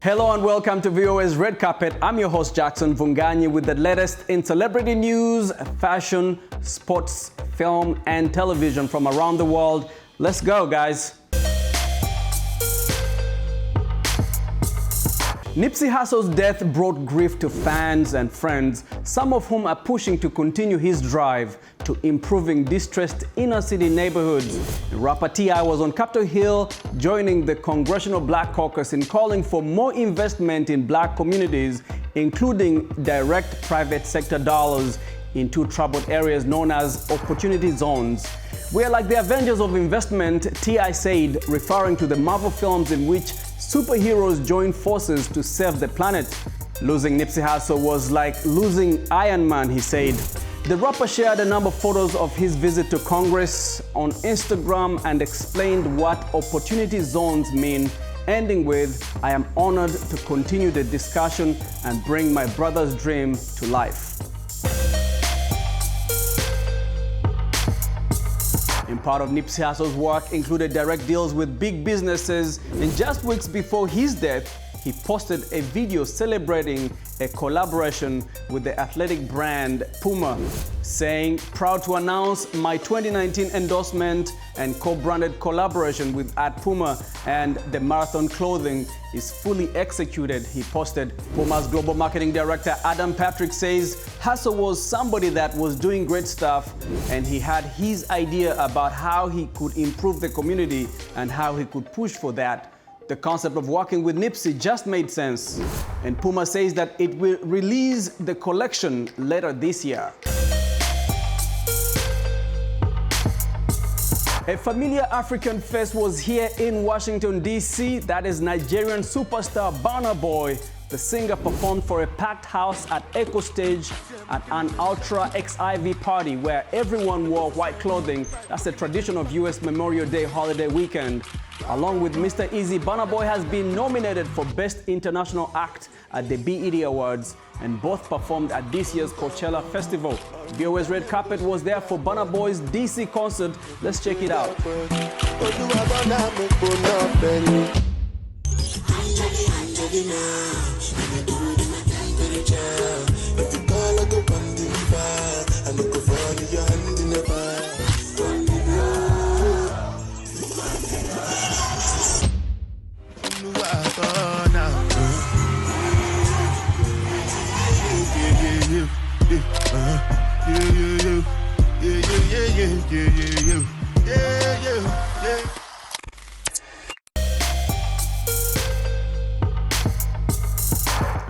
Hello and welcome to VOA's Red Carpet. I'm your host Jackson Vunganyi with the latest in celebrity news, fashion, sports, film and television from around the world. Let's go, guys. Nipsey Hussle's death brought grief to fans and friends, some of whom are pushing to continue his drive to improving distressed inner-city neighborhoods. Rapper T.I. was on Capitol Hill joining the Congressional Black Caucus in calling for more investment in black communities, including direct private sector dollars in two troubled areas known as opportunity zones. "We are like the Avengers of investment," T.I. said, referring to the Marvel films in which superheroes join forces to save the planet. Losing Nipsey Hussle was like losing Iron Man, he said. The rapper shared a number of photos of his visit to Congress on Instagram and explained what opportunity zones mean, ending with, "I am honored to continue the discussion and bring my brother's dream to life." And part of Nipsey Hussle's work included direct deals with big businesses, and just weeks before his death, he posted a video celebrating a collaboration with the athletic brand Puma, saying, "Proud to announce my 2019 endorsement and co-branded collaboration with @Puma, and the marathon clothing is fully executed," he posted. Puma's global marketing director Adam Patrick says Hussle was somebody that was doing great stuff, and he had his idea about how he could improve the community and how he could push for that. The concept of working with Nipsey just made sense, and Puma says that it will release the collection later this year. A familiar African face was here in Washington, D.C. That is Nigerian superstar Barnaboy. The singer performed for a packed house at Echo Stage at an Ultra XIV party where everyone wore white clothing. That's a tradition of U.S. Memorial Day holiday weekend. Along with Mr. Easy, Barnaboy has been nominated for Best International Act at the BET Awards, and both performed at this year's Coachella Festival. VOA's Red Carpet was there for Barnaboy's DC concert. Let's check it out.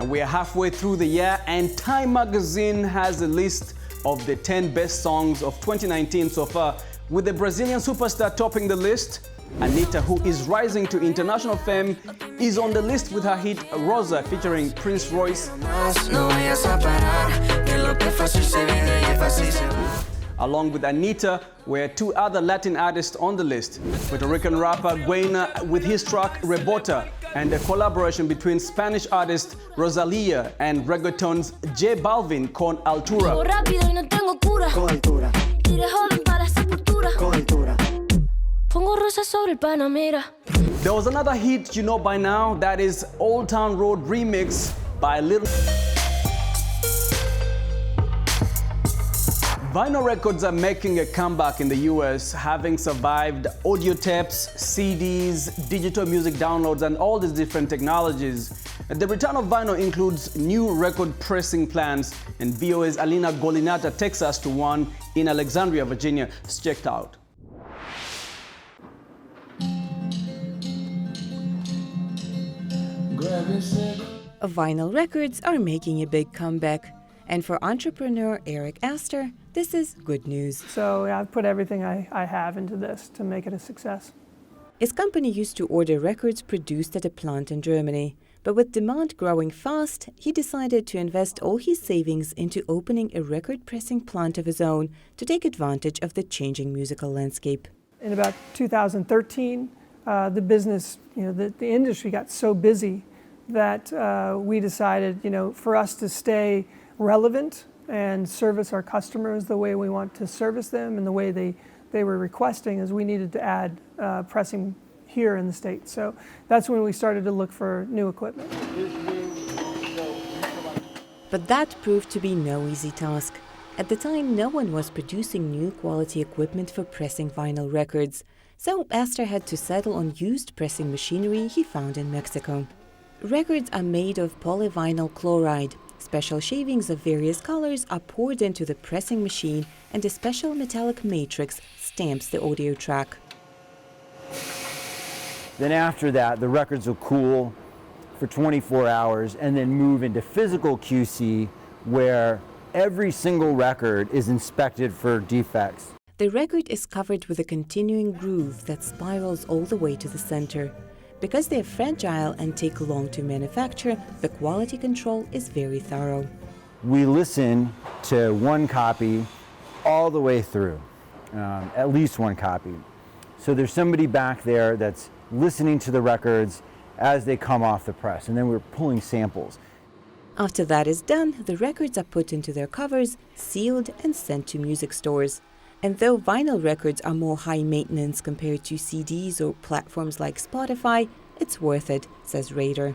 And we are halfway through the year, and Time Magazine has a list of the 10 best songs of 2019 so far, with the Brazilian superstar topping the list. Anitta, who is rising to international fame, is on the list with her hit Rosa featuring Prince Royce. Along with Anitta were two other Latin artists on the list, Puerto Rican rapper Guayna with his track Rebota, and a collaboration between Spanish artist Rosalía and reggaeton's J Balvin called Altura. There was another hit you know by now, that is Old Town Road remix by Lil. Vinyl records are making a comeback in the US, having survived audio tapes, CDs, digital music downloads, and all these different technologies. The return of vinyl includes new record pressing plans, and VOA's Alina Golinata takes us to one in Alexandria, Virginia. Let's check it out. Vinyl records are making a big comeback. And for entrepreneur Eric Astor, this is good news. So I've put everything I have into this to make it a success. His company used to order records produced at a plant in Germany. But with demand growing fast, he decided to invest all his savings into opening a record pressing plant of his own to take advantage of the changing musical landscape. In about 2013, the business, the industry got so busy that we decided, for us to stay relevant and service our customers the way we want to service them and the way they were requesting, is we needed to add pressing here in the States. So that's when we started to look for new equipment. But that proved to be no easy task. At the time, no one was producing new quality equipment for pressing vinyl records, so Astor had to settle on used pressing machinery he found in Mexico. Records are made of polyvinyl chloride. Special shavings of various colors are poured into the pressing machine, and a special metallic matrix stamps the audio track. Then after that, the records will cool for 24 hours and then move into physical QC, where every single record is inspected for defects. The record is covered with a continuing groove that spirals all the way to the center. Because they are fragile and take long to manufacture, the quality control is very thorough. We listen to one copy all the way through, at least one copy. So there's somebody back there that's listening to the records as they come off the press, and then we're pulling samples. After that is done, the records are put into their covers, sealed, and sent to music stores. And though vinyl records are more high maintenance compared to CDs or platforms like Spotify, it's worth it, says Rader.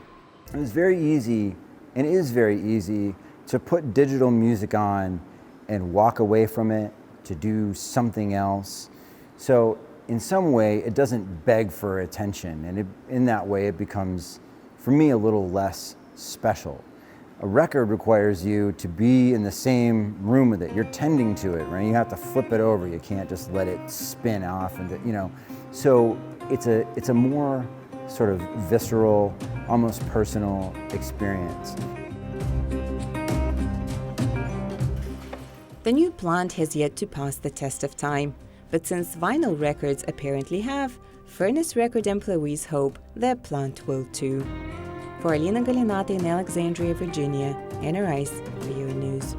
It's very easy, and it is very easy, to put digital music on and walk away from it to do something else. So in some way, it doesn't beg for attention, and in that way, it becomes, for me, a little less special. A record requires you to be in the same room with it. You're tending to it, right? You have to flip it over. You can't just let it spin off, and So it's a more sort of visceral, almost personal experience. The new plant has yet to pass the test of time. But since vinyl records apparently have, Furnace Record employees hope their plant will too. For Alina Galinati in Alexandria, Virginia, Anna Rice, VOA News.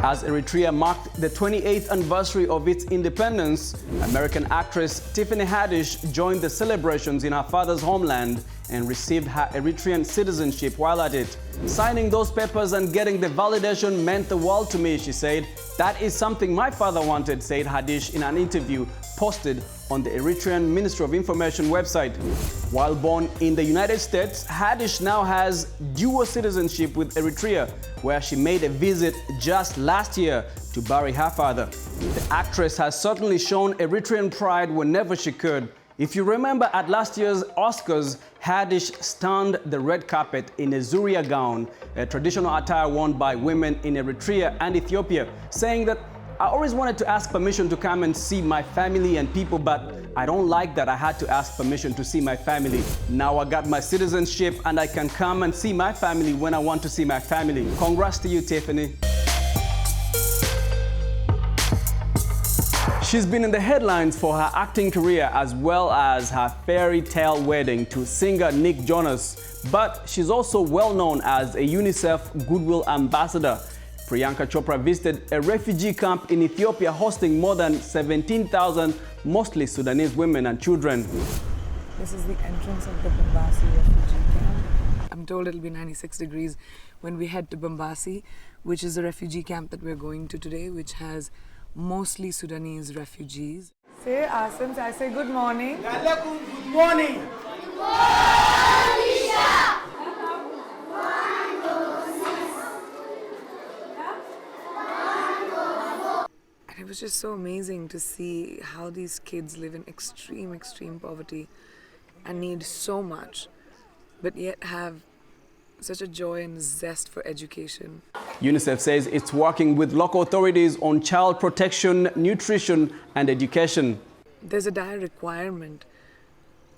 As Eritrea marked the 28th anniversary of its independence, American actress Tiffany Haddish joined the celebrations in her father's homeland and received her Eritrean citizenship while at it. Signing those papers and getting the validation meant the world to me, she said. That is something my father wanted, said Haddish in an interview posted on the Eritrean Ministry of Information website. While born in the United States, Haddish now has dual citizenship with Eritrea, where she made a visit just last year to bury her father. The actress has certainly shown Eritrean pride whenever she could. If you remember at last year's Oscars, Haddish stunned the red carpet in a Zuria gown, a traditional attire worn by women in Eritrea and Ethiopia, saying that, "I always wanted to ask permission to come and see my family and people, but I don't like that I had to ask permission to see my family. Now I got my citizenship and I can come and see my family when I want to see my family." Congrats to you, Tiffany. She's been in the headlines for her acting career as well as her fairy tale wedding to singer Nick Jonas, but she's also well known as a UNICEF Goodwill Ambassador. Priyanka Chopra visited a refugee camp in Ethiopia hosting more than 17,000 mostly Sudanese women and children. This is the entrance of the Bombasi refugee camp. I'm told it'll be 96 degrees when we head to Bombasi, which is a refugee camp that we're going to today, which has mostly Sudanese refugees. Say, Asim, I say good morning. Good morning. Good And it was just so amazing to see how these kids live in extreme, extreme poverty and need so much, but yet have such a joy and zest for education. UNICEF says it's working with local authorities on child protection, nutrition, and education. There's a dire requirement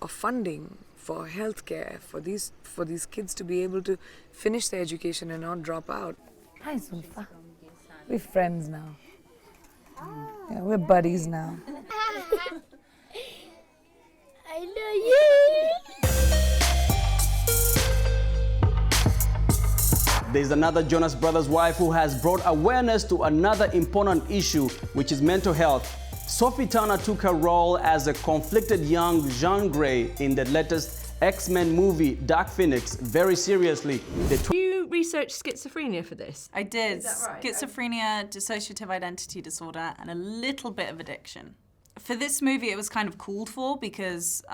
of funding for healthcare for these kids to be able to finish their education and not drop out. Hi, Zulfa. We're friends now. Yeah, we're buddies now. I love you. There's another Jonas Brothers wife who has brought awareness to another important issue, which is mental health. Sophie Turner took her role as a conflicted young Jean Grey in the latest X-Men movie Dark Phoenix very seriously. You research schizophrenia for this? I did. Is that right? Schizophrenia, dissociative identity disorder, and a little bit of addiction. For this movie, it was kind of called for because,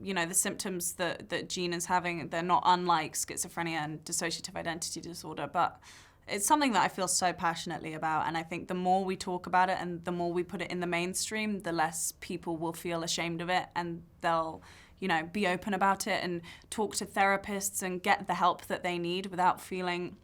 you know, the symptoms that Jean is having, they're not unlike schizophrenia and dissociative identity disorder, but it's something that I feel so passionately about, and I think the more we talk about it and the more we put it in the mainstream, the less people will feel ashamed of it, and they'll, you know, be open about it and talk to therapists and get the help that they need without feeling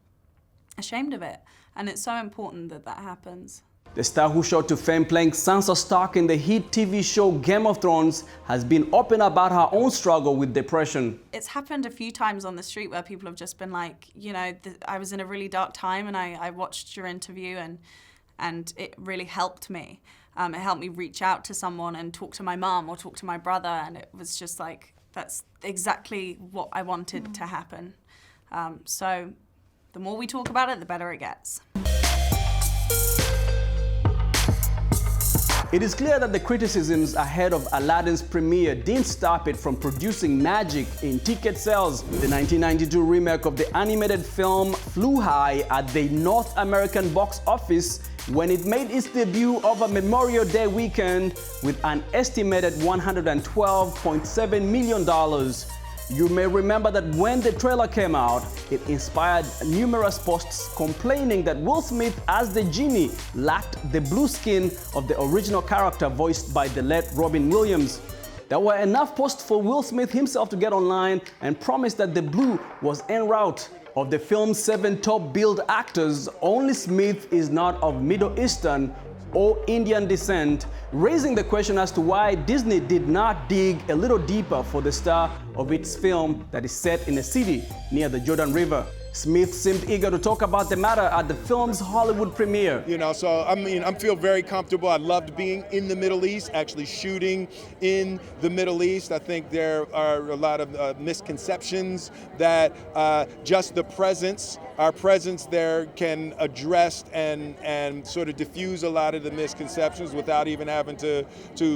ashamed of it. And it's so important that that happens. The star who shot to fame playing Sansa Stark in the hit TV show Game of Thrones has been open about her own struggle with depression. It's happened a few times on the street where people have just been like, you know, I was in a really dark time and I watched your interview and it really helped me. It helped me reach out to someone and talk to my mum or talk to my brother, and it was just like, that's exactly what I wanted to happen. So the more we talk about it, the better it gets. It is clear that the criticisms ahead of Aladdin's premiere didn't stop it from producing magic in ticket sales. The 1992 remake of the animated film flew high at the North American box office when it made its debut over Memorial Day weekend with an estimated $112.7 million. You may remember that when the trailer came out, it inspired numerous posts complaining that Will Smith as the genie lacked the blue skin of the original character voiced by the late Robin Williams. There were enough posts for Will Smith himself to get online and promise that the blue was en route. Of the film's 7 top-billed actors, only Smith is not of Middle Eastern or Indian descent, raising the question as to why Disney did not dig a little deeper for the star of its film that is set in a city near the Jordan River. Smith seemed eager to talk about the matter at the film's Hollywood premiere. You know, so I feel very comfortable. I loved being in the Middle East, actually shooting in the Middle East. I think there are a lot of misconceptions that just the presence, our presence there can address and sort of diffuse a lot of the misconceptions without even having to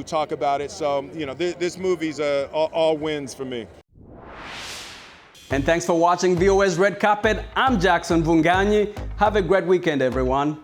talk about it. So, you know, this movie's all wins for me. And thanks for watching VOA's Red Carpet. I'm Jackson Vunganyi. Have a great weekend, everyone.